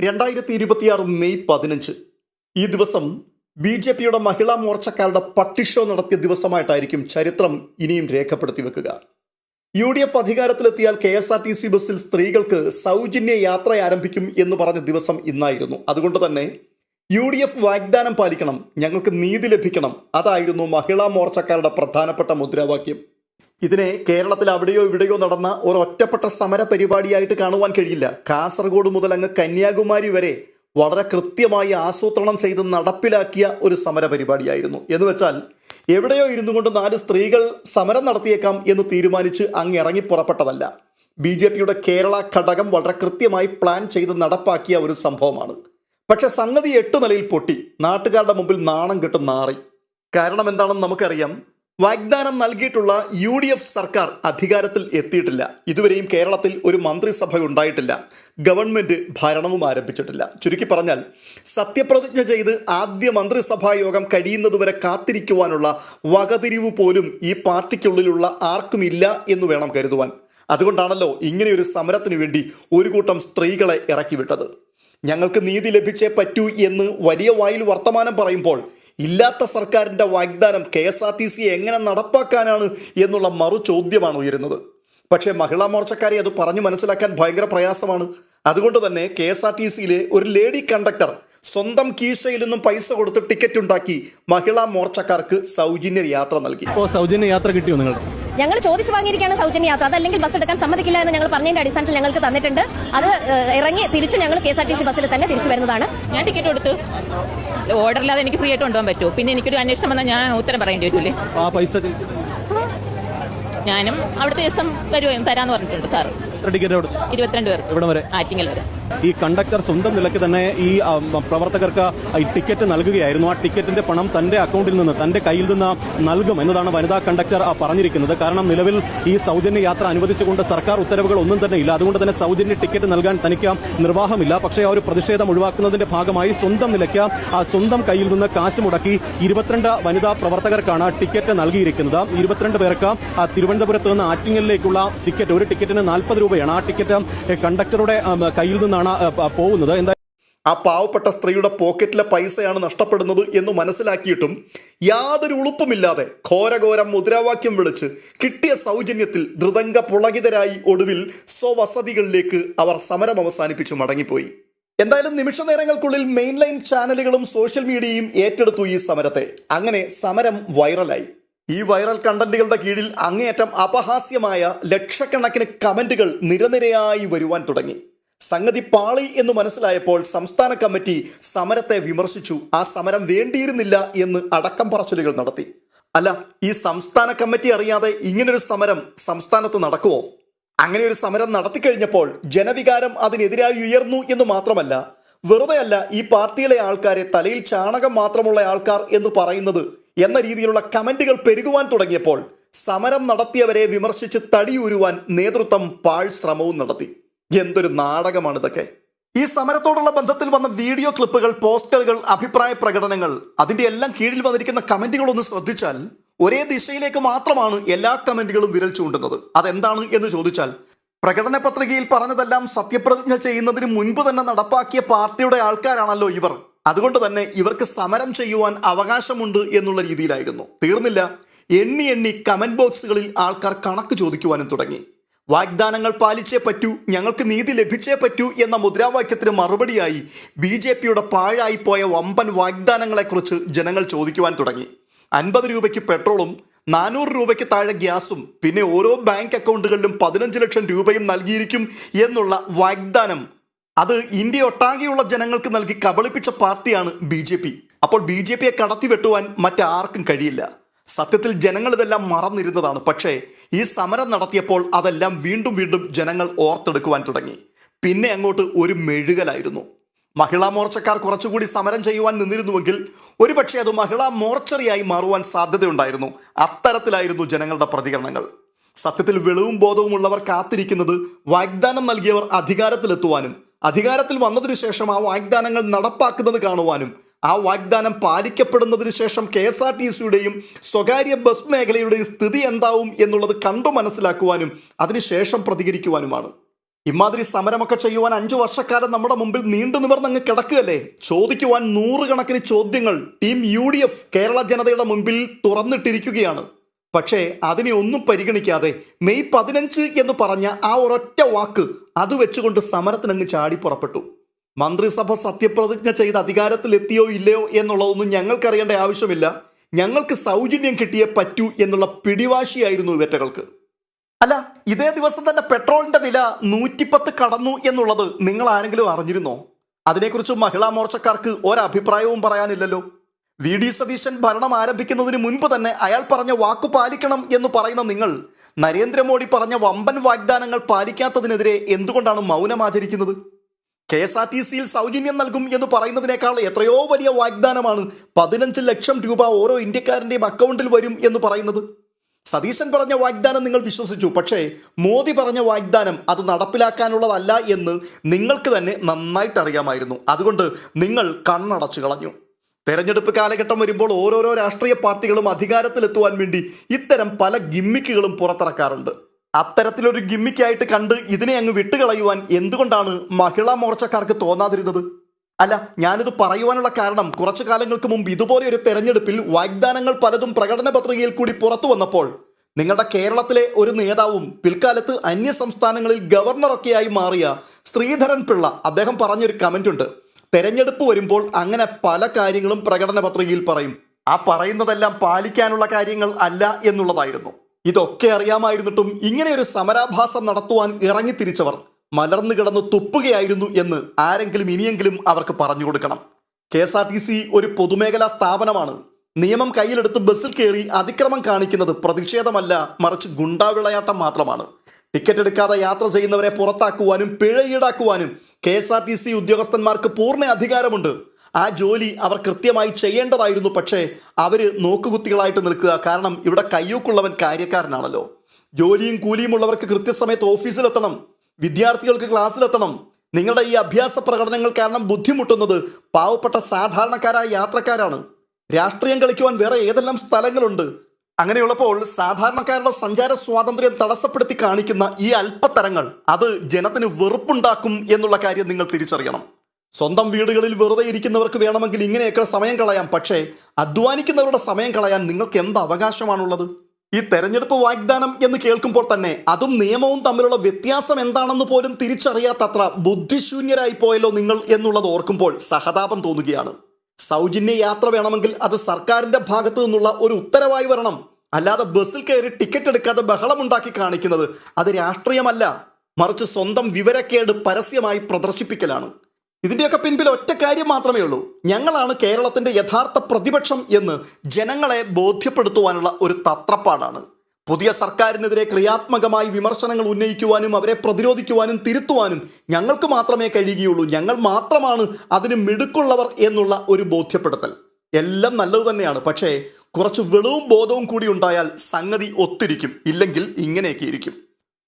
2026 May 15 ഈ ദിവസം ബി.ജെ.പിയുടെ മഹിളാ മോർച്ചക്കാരുടെ പട്ടിഷോ നടത്തിയ ദിവസമായിട്ടായിരിക്കും ചരിത്രം ഇനിയും രേഖപ്പെടുത്തി വെക്കുക. UDF അധികാരത്തിലെത്തിയാൽ KSRTC ബസ്സിൽ സ്ത്രീകൾക്ക് സൗജന്യ യാത്ര ആരംഭിക്കും എന്ന് പറഞ്ഞ ദിവസം ഇന്നായിരുന്നു. അതുകൊണ്ട് തന്നെ UDF വാഗ്ദാനം പാലിക്കണം, ഞങ്ങൾക്ക് നീതി ലഭിക്കണം, അതായിരുന്നു മഹിളാ മോർച്ചക്കാരുടെ പ്രധാനപ്പെട്ട മുദ്രാവാക്യം. ഇതിനെ കേരളത്തിൽ അവിടെയോ ഇവിടെയോ നടന്ന ഒരൊറ്റപ്പെട്ട സമര പരിപാടിയായിട്ട് കാണുവാൻ കഴിയില്ല. കാസർഗോഡ് മുതൽ അങ്ങ് കന്യാകുമാരി വരെ വളരെ കൃത്യമായി ആസൂത്രണം ചെയ്ത് നടപ്പിലാക്കിയ ഒരു സമര പരിപാടിയായിരുന്നു. എന്ന് വെച്ചാൽ എവിടെയോ ഇരുന്നു കൊണ്ട് 4 സ്ത്രീകൾ സമരം നടത്തിയേക്കാം എന്ന് തീരുമാനിച്ച് അങ്ങ് ഇറങ്ങി പുറപ്പെട്ടതല്ല. BJPയുടെ കേരള ഘടകം വളരെ കൃത്യമായി പ്ലാൻ ചെയ്ത് നടപ്പാക്കിയ ഒരു സംഭവമാണ്. പക്ഷെ സംഗതി 8 നിലയിൽ പൊട്ടി. നാട്ടുകാരുടെ മുമ്പിൽ നാണം കെട്ട് നാറി. കാരണം എന്താണെന്ന് നമുക്കറിയാം. വാഗ്ദാനം നൽകിയിട്ടുള്ള UDF സർക്കാർ അധികാരത്തിൽ എത്തിയിട്ടില്ല. ഇതുവരെയും കേരളത്തിൽ ഒരു മന്ത്രിസഭ ഉണ്ടായിട്ടില്ല. ഗവൺമെന്റ് ഭരണവും ആരംഭിച്ചിട്ടില്ല. ചുരുക്കി പറഞ്ഞാൽ സത്യപ്രതിജ്ഞ ചെയ്ത് ആദ്യ മന്ത്രിസഭാ യോഗം കഴിയുന്നതുവരെ കാത്തിരിക്കുവാനുള്ള വകതിരിവ് പോലും ഈ പാർട്ടിക്കുള്ളിലുള്ള ആർക്കുമില്ല എന്ന് വേണം കരുതുവാൻ. അതുകൊണ്ടാണല്ലോ ഇങ്ങനെയൊരു സമരത്തിന് വേണ്ടി ഒരു കൂട്ടം സ്ത്രീകളെ ഇറക്കിവിട്ടത്. ഞങ്ങൾക്ക് നീതി ലഭിച്ചേ പറ്റൂ എന്ന് വലിയ വായിൽ വർത്തമാനം പറയുമ്പോൾ ഇല്ലാത്ത സർക്കാരിൻ്റെ വാഗ്ദാനം KSRTC എങ്ങനെ നടപ്പാക്കാനാണ് എന്നുള്ള മറു ചോദ്യമാണ് ഉയരുന്നത്. പക്ഷേ മഹിളാ മോർച്ചക്കാരെ അത് പറഞ്ഞു മനസ്സിലാക്കാൻ ഭയങ്കര പ്രയാസമാണ്. അതുകൊണ്ട് തന്നെ KSRTCയിലെ ഒരു ലേഡി കണ്ടക്ടർ സ്വന്തം കീശയിൽ നിന്നും പൈസ കൊടുത്ത് ടിക്കറ്റ് ഉണ്ടാക്കി മഹിളാ മോർച്ചക്കാർക്ക് സൗജന്യ യാത്ര നൽകി. സൗജന്യ യാത്ര കിട്ടിയോ? ഞങ്ങൾ ചോദിച്ചു വാങ്ങിയിരിക്കുകയാണ് സൗജന്യ യാത്ര. അതല്ലെങ്കിൽ ബസ് എടുക്കാൻ സമ്മതിക്കില്ല എന്ന് ഞങ്ങൾ പറഞ്ഞതിന്റെ അടിസ്ഥാനത്തിൽ ഞങ്ങൾക്ക് തന്നിട്ടുണ്ട്. അത് ഇറങ്ങി തിരിച്ച് ഞങ്ങൾ KSRTC ബസ്സിൽ തന്നെ തിരിച്ചു വരുന്നതാണ്. ഞാൻ ടിക്കറ്റ് കൊടുത്തു. ഓർഡറില്ലാതെ എനിക്ക് ഫ്രീ ആയിട്ട് കൊണ്ടുപോകാൻ പറ്റുമോ? പിന്നെ എനിക്കൊരു അന്വേഷണം വന്നാൽ ഞാൻ ഉത്തരം പറയേണ്ടി വരൂലേ? ആ പൈസ ഞാനും അവിടുത്തെ ദിവസം തരാന്ന് പറഞ്ഞിട്ടുണ്ട് സാറ്. 22 പേർ ഇവിടെ വരെ ആറ്റിങ്ങൽ വരെ. ഈ കണ്ടക്ടർ സ്വന്തം നിലയ്ക്ക് തന്നെ ഈ പ്രവർത്തകർക്ക് ടിക്കറ്റ് നൽകുകയായിരുന്നു. ആ ടിക്കറ്റിന്റെ പണം തന്റെ അക്കൗണ്ടിൽ നിന്ന്, തന്റെ കയ്യിൽ നിന്ന് നൽകും എന്നതാണ് വനിതാ കണ്ടക്ടർ പറഞ്ഞിരിക്കുന്നത്. കാരണം നിലവിൽ ഈ സൗജന്യ യാത്ര അനുവദിച്ചുകൊണ്ട് സർക്കാർ ഉത്തരവുകൾ ഒന്നും തന്നെ ഇല്ല. അതുകൊണ്ട് തന്നെ സൗജന്യ ടിക്കറ്റ് നൽകാൻ തനിക്ക് നിർവാഹമില്ല. പക്ഷേ ആ ഒരു പ്രതിഷേധം ഒഴിവാക്കുന്നതിന്റെ ഭാഗമായി സ്വന്തം നിലയ്ക്ക് സ്വന്തം കയ്യിൽ നിന്ന് കാശ് മുടക്കി 22 വനിതാ പ്രവർത്തകർക്കാണ് ടിക്കറ്റ് നൽകിയിരിക്കുന്നത്. 22 പേർക്ക് തിരുവനന്തപുരത്ത് നിന്ന് ആറ്റിങ്ങലിലേക്കുള്ള ടിക്കറ്റ്, ഒരു ടിക്കറ്റിന് 40 രൂപയാണ്. ആ ടിക്കറ്റ് കണ്ടക്ടറുടെ കയ്യിൽ നിന്നാണ് പോകുന്നത്. ആ പാവപ്പെട്ട സ്ത്രീയുടെ പോക്കറ്റിലെ പൈസയാണ് നഷ്ടപ്പെടുന്നത് എന്ന് മനസ്സിലാക്കിയിട്ടും യാതൊരു ഉളുപ്പുമില്ലാതെ ഘോരഘോരം മുദ്രാവാക്യം വിളിച്ച് കിട്ടിയ സൗജന്യത്തിൽ ധൃതംഗ പുളകിതരായി ഒടുവിൽ സ്വവസതികളിലേക്ക് അവർ സമരം അവസാനിപ്പിച്ചു മടങ്ങിപ്പോയി. എന്തായാലും നിമിഷ നേരങ്ങൾക്കുള്ളിൽ മെയിൻ ലൈൻ ചാനലുകളും സോഷ്യൽ മീഡിയയും ഏറ്റെടുത്തു ഈ സമരത്തെ. അങ്ങനെ സമരം വൈറലായി. ഈ വൈറൽ കണ്ടന്റുകളുടെ കീഴിൽ അങ്ങേയറ്റം അപഹാസ്യമായ ലക്ഷക്കണക്കിന് കമന്റുകൾ നിരനിരയായി വരുവാൻ തുടങ്ങി. സംഗതി പാളി എന്ന് മനസ്സിലായപ്പോൾ സംസ്ഥാന കമ്മിറ്റി സമരത്തെ വിമർശിച്ചു. ആ സമരം വേണ്ടിയിരുന്നില്ല എന്ന് അടക്കം പറച്ചിലുകൾ നടത്തി. അല്ല, ഈ സംസ്ഥാന കമ്മിറ്റി അറിയാതെ ഇങ്ങനൊരു സമരം സംസ്ഥാനത്ത് നടക്കുമോ? അങ്ങനെ ഒരു സമരം നടത്തിക്കഴിഞ്ഞപ്പോൾ ജനവികാരം അതിനെതിരായി ഉയർന്നു എന്ന് മാത്രമല്ല, വെറുതെയല്ല ഈ പാർട്ടിയിലെ ആൾക്കാരെ തലയിൽ ചാണകം മാത്രമുള്ള ആൾക്കാർ എന്ന് പറയുന്നത് എന്ന രീതിയിലുള്ള കമന്റുകൾ പെരുകുവാൻ തുടങ്ങിയപ്പോൾ സമരം നടത്തിയവരെ വിമർശിച്ച് തടിയൂരുവാൻ നേതൃത്വം പാഴ് ശ്രമവും നടത്തി. എന്തൊരു നാടകമാണ് ഇതൊക്കെ! ഈ സമരത്തോടുള്ള ബന്ധത്തിൽ വന്ന വീഡിയോ ക്ലിപ്പുകൾ, പോസ്റ്ററുകൾ, അഭിപ്രായ പ്രകടനങ്ങൾ, അതിന്റെ എല്ലാം കീഴിൽ വന്നിരിക്കുന്ന കമന്റുകളൊന്ന് ശ്രദ്ധിച്ചാൽ ഒരേ ദിശയിലേക്ക് മാത്രമാണ് എല്ലാ കമന്റുകളും വിരൽ ചൂണ്ടുന്നത്. അതെന്താണ് എന്ന് ചോദിച്ചാൽ, പ്രകടന പത്രികയിൽ പറഞ്ഞതെല്ലാം സത്യപ്രതിജ്ഞ ചെയ്യുന്നതിന് മുൻപ് തന്നെ നടപ്പാക്കിയ പാർട്ടിയുടെ ആൾക്കാരാണല്ലോ ഇവർ. അതുകൊണ്ട് തന്നെ ഇവർക്ക് സമരം ചെയ്യുവാൻ അവകാശമുണ്ട് എന്നുള്ള രീതിയിലായിരുന്നു. തീർന്നില്ല, എണ്ണി കമന്റ് ബോക്സുകളിൽ ആൾക്കാർ കണക്ക് ചോദിക്കുവാനും തുടങ്ങി. വാഗ്ദാനങ്ങൾ പാലിച്ചേ പറ്റൂ, ഞങ്ങൾക്ക് നീതി ലഭിച്ചേ പറ്റൂ എന്ന മുദ്രാവാക്യത്തിന് മറുപടിയായി BJPയുടെ പാഴായിപ്പോയ വമ്പൻ വാഗ്ദാനങ്ങളെക്കുറിച്ച് ജനങ്ങൾ ചോദിക്കുവാൻ തുടങ്ങി. 50 രൂപയ്ക്ക് പെട്രോളും 400 രൂപയ്ക്ക് താഴെ ഗ്യാസും പിന്നെ ഓരോ ബാങ്ക് അക്കൗണ്ടുകളിലും 15 ലക്ഷം രൂപയും നൽകിയിരിക്കും എന്നുള്ള വാഗ്ദാനം അത് ഇന്ത്യ ഒട്ടാകെയുള്ള ജനങ്ങൾക്ക് നൽകി കബളിപ്പിച്ച പാർട്ടിയാണ് BJP. അപ്പോൾ BJPയെ കടത്തിവെട്ടുവാൻ മറ്റാർക്കും കഴിയില്ല. സത്യത്തിൽ ജനങ്ങൾ ഇതെല്ലാം മറന്നിരുന്നതാണ്. പക്ഷേ ഈ സമരം നടത്തിയപ്പോൾ അതെല്ലാം വീണ്ടും ജനങ്ങൾ ഓർത്തെടുക്കുവാൻ തുടങ്ങി. പിന്നെ അങ്ങോട്ട് ഒരു മെഴുകലായിരുന്നു. മഹിളാ മോർച്ചക്കാർ കുറച്ചുകൂടി സമരം ചെയ്യുവാൻ നിന്നിരുന്നുവെങ്കിൽ ഒരുപക്ഷെ അത് മഹിളാ മോർച്ചറിയായി മാറുവാൻ സാധ്യതയുണ്ടായിരുന്നു. അത്തരത്തിലായിരുന്നു ജനങ്ങളുടെ പ്രതികരണങ്ങൾ. സത്യത്തിൽ വെളിവും ബോധവുമുള്ളവർ കാത്തിരിക്കുന്നത് വാഗ്ദാനം നൽകിയവർ അധികാരത്തിലെത്തുവാനും അധികാരത്തിൽ വന്നതിനു ശേഷം ആ വാഗ്ദാനങ്ങൾ നടപ്പാക്കുന്നത് കാണുവാനും ആ വാഗ്ദാനം പാലിക്കപ്പെടുന്നതിന് ശേഷം KSRTCയുടെയും സ്വകാര്യ ബസ് മേഖലയുടെയും സ്ഥിതി എന്താവും എന്നുള്ളത് കണ്ടു മനസ്സിലാക്കുവാനും അതിനുശേഷം പ്രതികരിക്കുവാനുമാണ്. ഇമാതിരി സമരമൊക്കെ ചെയ്യുവാൻ 5 വർഷക്കാലം നമ്മുടെ മുമ്പിൽ നീണ്ടു നിവർന്നങ്ങ് കിടക്കുകയല്ലേ? ചോദിക്കുവാൻ 100 കണക്കിന് ചോദ്യങ്ങൾ ടീം UDF കേരള ജനതയുടെ മുമ്പിൽ തുറന്നിട്ടിരിക്കുകയാണ്. പക്ഷേ അതിനെ ഒന്നും പരിഗണിക്കാതെ മെയ് 15 എന്ന് പറഞ്ഞ ആ ഒരൊറ്റ വാക്ക് അത് വെച്ചുകൊണ്ട് സമരത്തിനങ്ങ് ചാടി പുറപ്പെട്ടു. മന്ത്രിസഭ സത്യപ്രതിജ്ഞ ചെയ്ത് അധികാരത്തിലെത്തിയോ ഇല്ലയോ എന്നുള്ളതൊന്നും ഞങ്ങൾക്കറിയേണ്ട ആവശ്യമില്ല. ഞങ്ങൾക്ക് സൗജന്യം കിട്ടിയേ പറ്റൂ എന്നുള്ള പിടിവാശിയായിരുന്നു ഇവറ്റകൾക്ക്. അല്ല, ഇതേ ദിവസം തന്നെ പെട്രോളിന്റെ വില 110 കടന്നു എന്നുള്ളത് നിങ്ങൾ ആരെങ്കിലും അറിഞ്ഞിരുന്നോ? അതിനെക്കുറിച്ച് മഹിളാ മോർച്ചക്കാർക്ക് ഒരഭിപ്രായവും പറയാനില്ലല്ലോ. VD സതീശൻ ഭരണം ആരംഭിക്കുന്നതിന് മുൻപ് തന്നെ അയാൾ പറഞ്ഞ വാക്കു പാലിക്കണം എന്ന് പറയുന്ന നിങ്ങൾ നരേന്ദ്രമോദി പറഞ്ഞ വമ്പൻ വാഗ്ദാനങ്ങൾ പാലിക്കാത്തതിനെതിരെ എന്തുകൊണ്ടാണ് മൗനമാചരിക്കുന്നത്? KSRTCയിൽ സൗജന്യം നൽകും എന്ന് പറയുന്നതിനേക്കാൾ എത്രയോ വലിയ വാഗ്ദാനമാണ് 15 ലക്ഷം രൂപ ഓരോ ഇന്ത്യക്കാരൻ്റെയും അക്കൗണ്ടിൽ വരും എന്ന് പറയുന്നത്. സതീശൻ പറഞ്ഞ വാഗ്ദാനം നിങ്ങൾ വിശ്വസിച്ചു. പക്ഷേ മോദി പറഞ്ഞ വാഗ്ദാനം അത് നടപ്പിലാക്കാനുള്ളതല്ല എന്ന് നിങ്ങൾക്ക് തന്നെ നന്നായിട്ട് അറിയാമായിരുന്നു. അതുകൊണ്ട് നിങ്ങൾ കണ്ണടച്ചു കളഞ്ഞു. തെരഞ്ഞെടുപ്പ് കാലഘട്ടം വരുമ്പോൾ ഓരോരോ രാഷ്ട്രീയ പാർട്ടികളും അധികാരത്തിലെത്തുവാൻ വേണ്ടി ഇത്തരം പല ഗിമ്മിക്കുകളും പുറത്തിറക്കാറുണ്ട്. അത്തരത്തിലൊരു ഗിമ്മിക്കായിട്ട് കണ്ട് ഇതിനെ അങ്ങ് വിട്ടുകളയുവാൻ എന്തുകൊണ്ടാണ് മഹിളാ മോർച്ചക്കാർക്ക് തോന്നാതിരുന്നത്? അല്ല, ഞാനിത് പറയുവാനുള്ള കാരണം കുറച്ചു കാലങ്ങൾക്ക് മുമ്പ് ഇതുപോലെ ഒരു തെരഞ്ഞെടുപ്പിൽ വാഗ്ദാനങ്ങൾ പലതും പ്രകടന പത്രികയിൽ കൂടി പുറത്തു വന്നപ്പോൾ നിങ്ങളുടെ കേരളത്തിലെ ഒരു നേതാവും പിൽക്കാലത്ത് അന്യ സംസ്ഥാനങ്ങളിൽ ഗവർണറൊക്കെയായി മാറിയ ശ്രീധരൻ പിള്ള അദ്ദേഹം പറഞ്ഞൊരു കമന്റ് ഉണ്ട്. തെരഞ്ഞെടുപ്പ് വരുമ്പോൾ അങ്ങനെ പല കാര്യങ്ങളും പ്രകടന പത്രികയിൽ പറയും. ആ പറയുന്നതെല്ലാം പാലിക്കാനുള്ള കാര്യങ്ങൾ അല്ല എന്നുള്ളതായിരുന്നു. ഇതൊക്കെ അറിയാമായിരുന്നിട്ടും ഇങ്ങനെയൊരു സമരാഭാസം നടത്തുവാൻ ഇറങ്ങിത്തിരിച്ചവർ മലർന്നു കിടന്ന് തുപ്പുകയായിരുന്നു എന്ന് ആരെങ്കിലും ഇനിയെങ്കിലും അവർക്ക് പറഞ്ഞു കൊടുക്കണം. KSRTC ഒരു പൊതുമേഖലാ സ്ഥാപനമാണ്. നിയമം കയ്യിലെടുത്ത് ബസ്സിൽ കയറി അതിക്രമം കാണിക്കുന്നത് പ്രതിഷേധമല്ല, മറിച്ച് ഗുണ്ടാവിളയാട്ടം മാത്രമാണ്. ടിക്കറ്റ് എടുക്കാതെ യാത്ര ചെയ്യുന്നവരെ പുറത്താക്കുവാനും പിഴ ഈടാക്കുവാനും KSRTC ഉദ്യോഗസ്ഥന്മാർക്ക് പൂർണ്ണ അധികാരമുണ്ട്. ആ ജോലി അവർ കൃത്യമായി ചെയ്യേണ്ടതായിരുന്നു. പക്ഷേ അവർ നോക്കുകുത്തികളായിട്ട് നിൽക്കുക. കാരണം ഇവിടെ കയ്യൂക്കുള്ളവൻ കാര്യക്കാരനാണല്ലോ. ജോലിയും കൂലിയും ഉള്ളവർക്ക് കൃത്യസമയത്ത് ഓഫീസിലെത്തണം, വിദ്യാർത്ഥികൾക്ക് ക്ലാസ്സിലെത്തണം. നിങ്ങളുടെ ഈ അഭ്യാസ പ്രകടനങ്ങൾ കാരണം ബുദ്ധിമുട്ടുന്നത് പാവപ്പെട്ട സാധാരണക്കാരായ യാത്രക്കാരാണ്. രാഷ്ട്രീയം കളിക്കുവാൻ വേറെ ഏതെല്ലാം സ്ഥലങ്ങളുണ്ട്? അങ്ങനെയുള്ളപ്പോൾ സാധാരണക്കാരുടെ സഞ്ചാര സ്വാതന്ത്ര്യം തടസ്സപ്പെടുത്തി കാണിക്കുന്ന ഈ അല്പത്തരങ്ങൾ അത് ജനത്തിന് വെറുപ്പുണ്ടാക്കും എന്നുള്ള കാര്യം നിങ്ങൾ തിരിച്ചറിയണം. സ്വന്തം വീടുകളിൽ വെറുതെ ഇരിക്കുന്നവർക്ക് വേണമെങ്കിൽ ഇങ്ങനെയൊക്കെ സമയം കളയാം. പക്ഷേ അധ്വാനിക്കുന്നവരുടെ സമയം കളയാൻ നിങ്ങൾക്ക് എന്ത് അവകാശമാണുള്ളത്? ഈ തെരഞ്ഞെടുപ്പ് വാഗ്ദാനം എന്ന് കേൾക്കുമ്പോൾ തന്നെ അതും നിയമവും തമ്മിലുള്ള വ്യത്യാസം എന്താണെന്ന് പോലും തിരിച്ചറിയാത്തത്ര ബുദ്ധിശൂന്യരായി പോയല്ലോ നിങ്ങൾ എന്നുള്ളത് ഓർക്കുമ്പോൾ സഹതാപം തോന്നുകയാണ്. സൗജന്യ യാത്ര വേണമെങ്കിൽ അത് സർക്കാരിന്റെ ഭാഗത്തു നിന്നുള്ള ഒരു ഉത്തരവായി വരണം. അല്ലാതെ ബസ്സിൽ കയറി ടിക്കറ്റ് എടുക്കാതെ ബഹളമുണ്ടാക്കി കാണിക്കുന്നത് അത് രാഷ്ട്രീയമല്ല, മറിച്ച് സ്വന്തം വിവരക്കേട് പരസ്യമായി പ്രദർശിപ്പിക്കലാണ്. ഇതിൻ്റെയൊക്കെ പിൻപിൽ ഒറ്റ കാര്യം മാത്രമേ ഉള്ളൂ. ഞങ്ങളാണ് കേരളത്തിൻ്റെ യഥാർത്ഥ പ്രതിപക്ഷം എന്ന് ജനങ്ങളെ ബോധ്യപ്പെടുത്തുവാനുള്ള ഒരു തത്രപ്പാടാണ്. പുതിയ സർക്കാരിനെതിരെ ക്രിയാത്മകമായി വിമർശനങ്ങൾ ഉന്നയിക്കുവാനും അവരെ പ്രതിരോധിക്കുവാനും തിരുത്തുവാനും ഞങ്ങൾക്ക് മാത്രമേ കഴിയുകയുള്ളൂ. ഞങ്ങൾ മാത്രമാണ് അതിന് മിടുക്കുള്ളവർ എന്നുള്ള ഒരു ബോധ്യപ്പെടുത്തൽ. എല്ലാം നല്ലത് തന്നെയാണ്. പക്ഷേ കുറച്ച് വെളിവും ബോധവും കൂടി ഉണ്ടായാൽ സംഗതി ഒത്തിരിക്കും. ഇല്ലെങ്കിൽ ഇങ്ങനെയൊക്കെ ഇരിക്കും.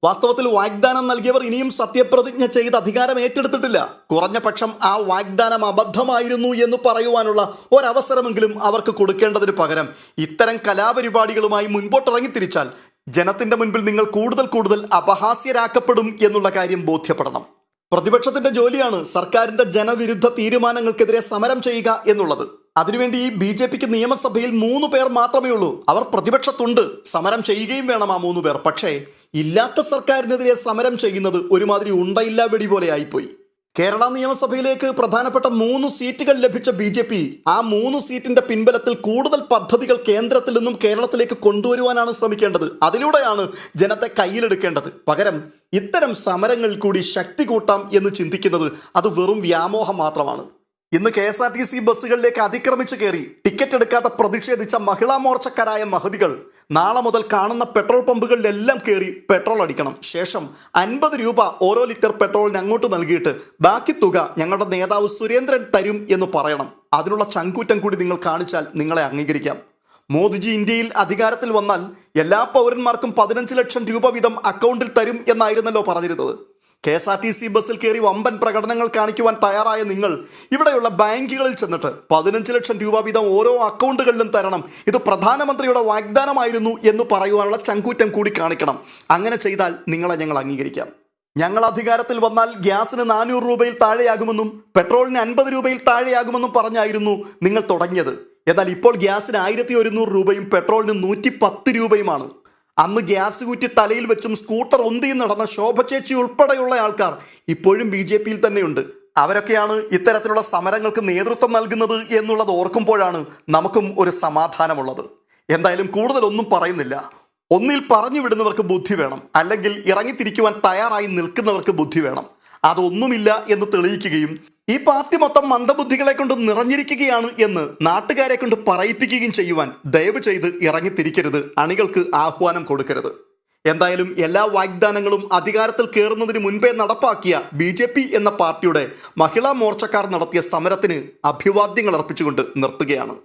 വാസ്തവത്തിൽ വാഗ്ദാനം നൽകിയവർ ഇനിയും സത്യപ്രതിജ്ഞ ചെയ്ത് അധികാരം ഏറ്റെടുത്തിട്ടില്ല. കുറഞ്ഞ പക്ഷം ആ വാഗ്ദാനം അബദ്ധമായിരുന്നു എന്ന് പറയുവാനുള്ള ഒരവസരമെങ്കിലും അവർക്ക് കൊടുക്കേണ്ടതിന് പകരം ഇത്തരം കലാപരിപാടികളുമായി മുൻപോട്ടിറങ്ങിത്തിരിച്ചാൽ ജനത്തിന്റെ മുൻപിൽ നിങ്ങൾ കൂടുതൽ അപഹാസ്യരാക്കപ്പെടും എന്നുള്ള കാര്യം ബോധ്യപ്പെടണം. പ്രതിപക്ഷത്തിന്റെ ജോലിയാണ് സർക്കാരിന്റെ ജനവിരുദ്ധ തീരുമാനങ്ങൾക്കെതിരെ സമരം ചെയ്യുക എന്നുള്ളത്. അതിനുവേണ്ടി ഈ BJPക്ക് നിയമസഭയിൽ 3 പേർ മാത്രമേ ഉള്ളൂ. അവർ പ്രതിപക്ഷത്തുണ്ട്, സമരം ചെയ്യുകയും വേണം ആ 3 പേർ. പക്ഷേ ഇല്ലാത്ത സർക്കാരിനെതിരെ സമരം ചെയ്യുന്നത് ഒരുമാതിരി ഉണ്ടയില്ലാ വെടി പോലെ ആയിപ്പോയി. കേരള നിയമസഭയിലേക്ക് പ്രധാനപ്പെട്ട 3 സീറ്റുകൾ ലഭിച്ച BJP ആ 3 സീറ്റിന്റെ പിൻബലത്തിൽ കൂടുതൽ പദ്ധതികൾ കേന്ദ്രത്തിൽ നിന്നും കേരളത്തിലേക്ക് കൊണ്ടുവരുവാനാണ് ശ്രമിക്കേണ്ടത്. അതിലൂടെയാണ് ജനത്തെ കയ്യിലെടുക്കേണ്ടത്. പകരം ഇത്തരം സമരങ്ങളിൽ കൂടി ശക്തി കൂട്ടാം എന്ന് ചിന്തിക്കുന്നത് അത് വെറും വ്യാമോഹം മാത്രമാണ്. ഇന്ന് KSRTC ബസ്സുകളിലേക്ക് അതിക്രമിച്ചു കയറി ടിക്കറ്റ് എടുക്കാതെ പ്രതിഷേധിച്ച മഹിളാ മോർച്ചക്കാരായ മഹതികൾ നാളെ മുതൽ കാണുന്ന പെട്രോൾ പമ്പുകളിലെല്ലാം കയറി പെട്രോൾ അടിക്കണം. ശേഷം 50 രൂപ ഓരോ ലിറ്റർ പെട്രോളിന് അങ്ങോട്ട് നൽകിയിട്ട് ബാക്കി തുക ഞങ്ങളുടെ നേതാവ് സുരേന്ദ്രൻ തരും എന്ന് പറയണം. അതിനുള്ള ചങ്കൂറ്റം കൂടി നിങ്ങൾ കാണിച്ചാൽ നിങ്ങളെ അംഗീകരിക്കാം. മോദിജി ഇന്ത്യയിൽ അധികാരത്തിൽ വന്നാൽ എല്ലാ പൗരന്മാർക്കും 15 ലക്ഷം രൂപ വീതം അക്കൗണ്ടിൽ തരും എന്നായിരുന്നല്ലോ പറഞ്ഞിരുന്നത്. KSRTC ബസ്സിൽ കയറി വമ്പൻ പ്രകടനങ്ങൾ കാണിക്കുവാൻ തയ്യാറായ നിങ്ങൾ ഇവിടെയുള്ള ബാങ്കുകളിൽ ചെന്നിട്ട് 15 ലക്ഷം രൂപ വീതം ഓരോ അക്കൗണ്ടുകളിലും തരണം, ഇത് പ്രധാനമന്ത്രിയുടെ വാഗ്ദാനമായിരുന്നു എന്ന് പറയുവാനുള്ള ചങ്കൂറ്റം കൂടി കാണിക്കണം. അങ്ങനെ ചെയ്താൽ നിങ്ങളെ ഞങ്ങൾ അംഗീകരിക്കാം. ഞങ്ങൾ അധികാരത്തിൽ വന്നാൽ ഗ്യാസിന് 400 രൂപയിൽ താഴെയാകുമെന്നും പെട്രോളിന് 50 രൂപയിൽ താഴെയാകുമെന്നും പറഞ്ഞായിരുന്നു നിങ്ങൾ തുടങ്ങിയത്. എന്നാൽ ഇപ്പോൾ ഗ്യാസിന് 1100 രൂപയും പെട്രോളിന് 110 രൂപയുമാണ്. അന്ന് ഗ്യാസ് കുറ്റി തലയിൽ വെച്ചും സ്കൂട്ടർ ഒന്തിയും നടന്ന ശോഭ ചേച്ചി ഉൾപ്പെടെയുള്ള ആൾക്കാർ ഇപ്പോഴും BJP-യിൽ തന്നെയുണ്ട്. അവരൊക്കെയാണ് ഇത്തരത്തിലുള്ള സമരങ്ങൾക്ക് നേതൃത്വം നൽകുന്നത് എന്നുള്ളത് ഓർക്കുമ്പോഴാണ് നമുക്കും ഒരു സമാധാനമുള്ളത്. എന്തായാലും കൂടുതലൊന്നും പറയുന്നില്ല. ഒന്നിൽ പറഞ്ഞു വിടുന്നവർക്ക് ബുദ്ധി വേണം, അല്ലെങ്കിൽ ഇറങ്ങിത്തിരിക്കുവാൻ തയ്യാറായി നിൽക്കുന്നവർക്ക് ബുദ്ധി വേണം. അതൊന്നുമില്ല എന്ന് തെളിയിക്കുകയും ഈ പാർട്ടി മൊത്തം മന്ദബുദ്ധികളെ കൊണ്ട് നിറഞ്ഞിരിക്കുകയാണ് എന്ന് നാട്ടുകാരെ കൊണ്ട് പറയിപ്പിക്കുകയും ചെയ്യുവാൻ ദയവ് ചെയ്ത് ഇറങ്ങിത്തിരിക്കരുത്, അണികൾക്ക് ആഹ്വാനം കൊടുക്കരുത്. എന്തായാലും എല്ലാ വാഗ്ദാനങ്ങളും അധികാരത്തിൽ കയറുന്നതിന് മുൻപേ നടപ്പാക്കിയ BJP എന്ന പാർട്ടിയുടെ മഹിളാ മോർച്ചക്കാർ നടത്തിയ സമരത്തിന് അഭിവാദ്യങ്ങൾ അർപ്പിച്ചുകൊണ്ട് നിർത്തുകയാണ്.